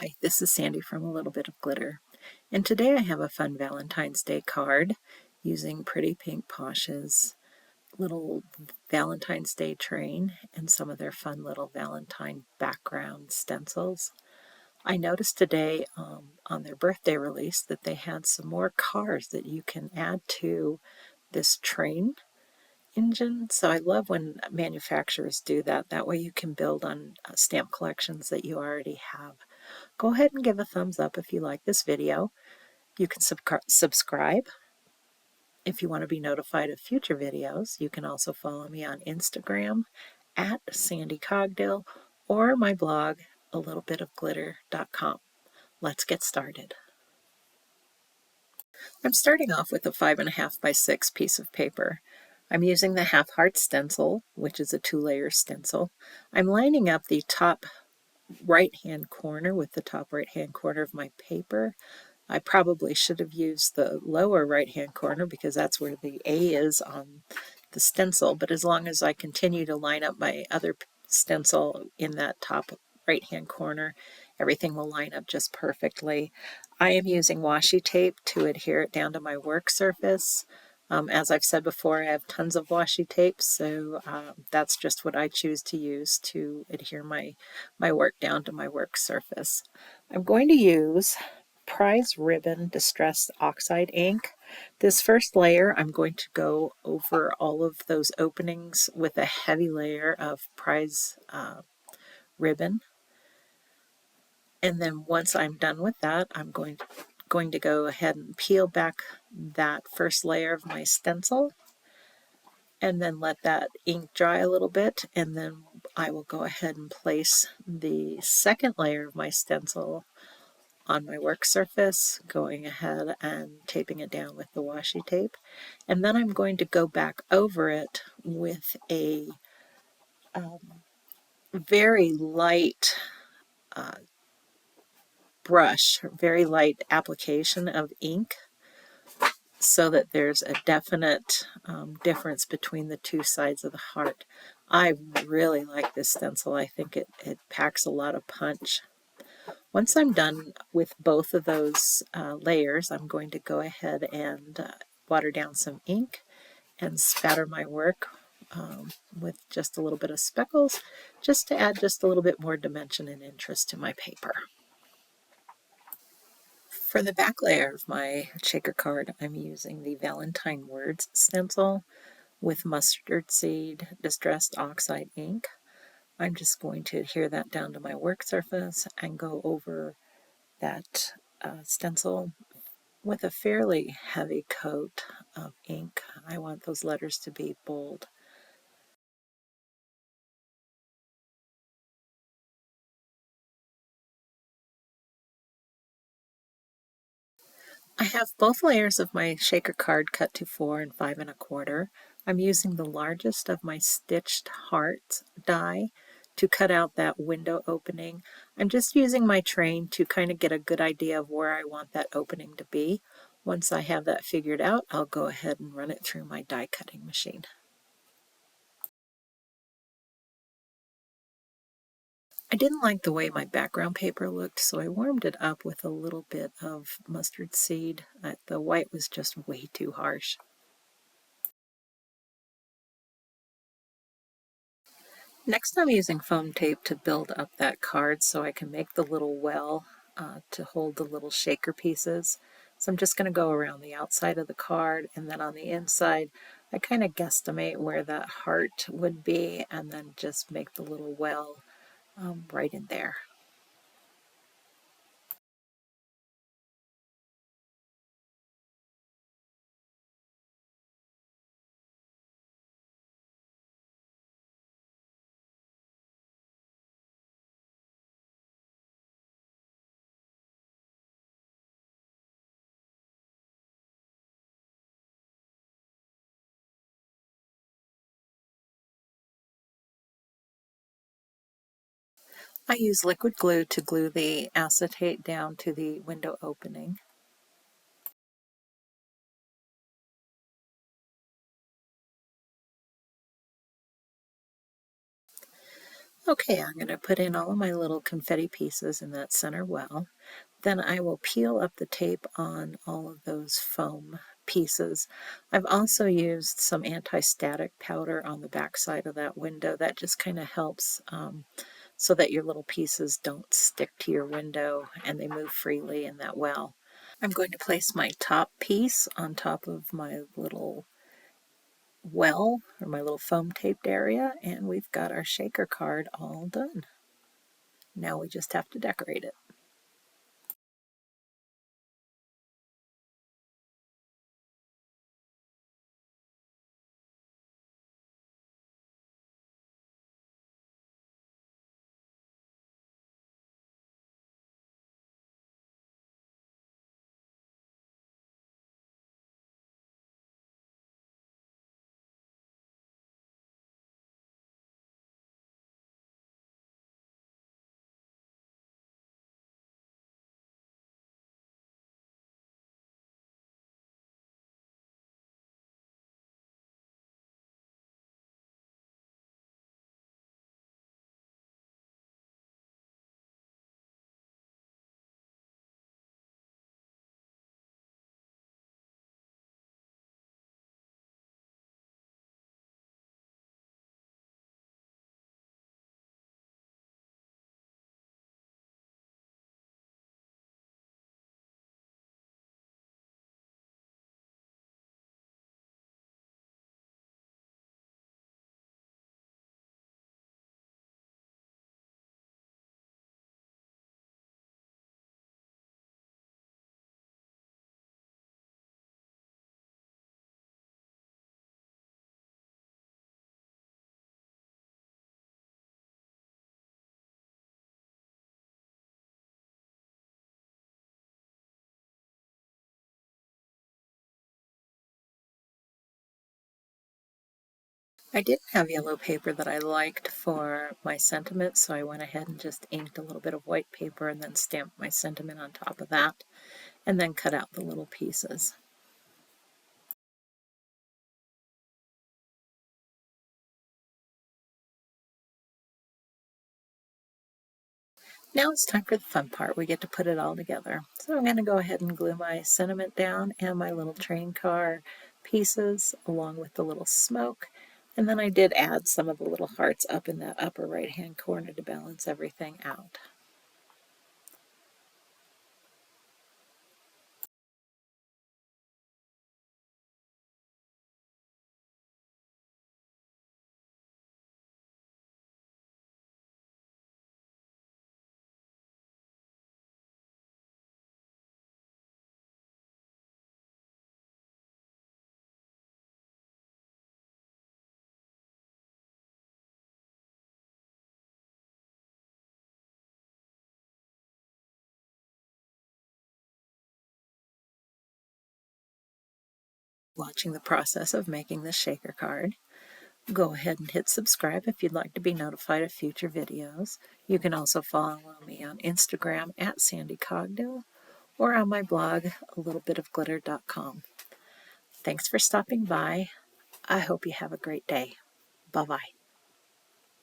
Hi, this is Sandy from A Little Bit of Glitter, and today I have a fun Valentine's Day card using Pretty Pink Posh's little Valentine's Day train and some of their fun little Valentine background stencils. I noticed today on their birthday release that they had some more cards that you can add to this train engine. So I love when manufacturers do that. That way you can build on stamp collections that you already have. Go ahead and give a thumbs up if you like this video. You can subscribe if you want to be notified of future videos. You can also follow me on Instagram at Sandy Cogdill or my blog, alittlebitofglitter.com. Let's get started. I'm starting off with a 5.5 by 6 piece of paper. I'm using the half heart stencil, which is a 2-layer stencil. I'm lining up the top right-hand corner with the top right-hand corner of my paper. I probably should have used the lower right-hand corner because that's where the A is on the stencil, but as long as I continue to line up my other stencil in that top right-hand corner, everything will line up just perfectly. I am using washi tape to adhere it down to my work surface. As I've said before, I have tons of washi tape, so that's just what I choose to use to adhere my work down to my work surface. I'm going to use Prize Ribbon Distressed Oxide ink. This first layer, I'm going to go over all of those openings with a heavy layer of Prize ribbon. And then once I'm done with that, I'm going to go ahead and peel back that first layer of my stencil and then let that ink dry a little bit, and then I will go ahead and place the second layer of my stencil on my work surface, going ahead and taping it down with the washi tape. And then I'm going to go back over it with a very light brush, very light application of ink, so that there's a definite difference between the two sides of the heart. I really like this stencil. I think it packs a lot of punch. Once I'm done with both of those layers, I'm going to go ahead and water down some ink and spatter my work with just a little bit of speckles, just to add just a little bit more dimension and interest to my paper. For the back layer of my shaker card, I'm using the Valentine Words stencil with mustard seed distressed oxide ink. I'm just going to adhere that down to my work surface and go over that stencil with a fairly heavy coat of ink. I want those letters to be bold. I have both layers of my shaker card cut to 4 and 5 1/4. I'm using the largest of my stitched hearts die to cut out that window opening. I'm just using my train to kind of get a good idea of where I want that opening to be. Once I have that figured out, I'll go ahead and run it through my die cutting machine. I didn't like the way my background paper looked, so I warmed it up with a little bit of mustard seed. The white was just way too harsh. Next, I'm using foam tape to build up that card so I can make the little well to hold the little shaker pieces. So I'm just going to go around the outside of the card, and then on the inside I kind of guesstimate where that heart would be and then just make the little well right in there. I use liquid glue to glue the acetate down to the window opening. Okay, I'm going to put in all of my little confetti pieces in that center well. Then I will peel up the tape on all of those foam pieces. I've also used some anti-static powder on the back side of that window. That just kind of helps so that your little pieces don't stick to your window and they move freely in that well. I'm going to place my top piece on top of my little well, or my little foam taped area, and we've got our shaker card all done. Now we just have to decorate it. I didn't have yellow paper that I liked for my sentiment, so I went ahead and just inked a little bit of white paper and then stamped my sentiment on top of that, and then cut out the little pieces. Now it's time for the fun part. We get to put it all together. So I'm going to go ahead and glue my sentiment down and my little train car pieces along with the little smoke. And then I did add some of the little hearts up in that upper right hand corner to balance everything out. Watching the process of making the shaker card. Go ahead and hit subscribe if you'd like to be notified of future videos. You can also follow me on Instagram at Sandy Cogdill or on my blog, alittlebitofglitter.com. Thanks for stopping by. I hope you have a great day. Bye-bye.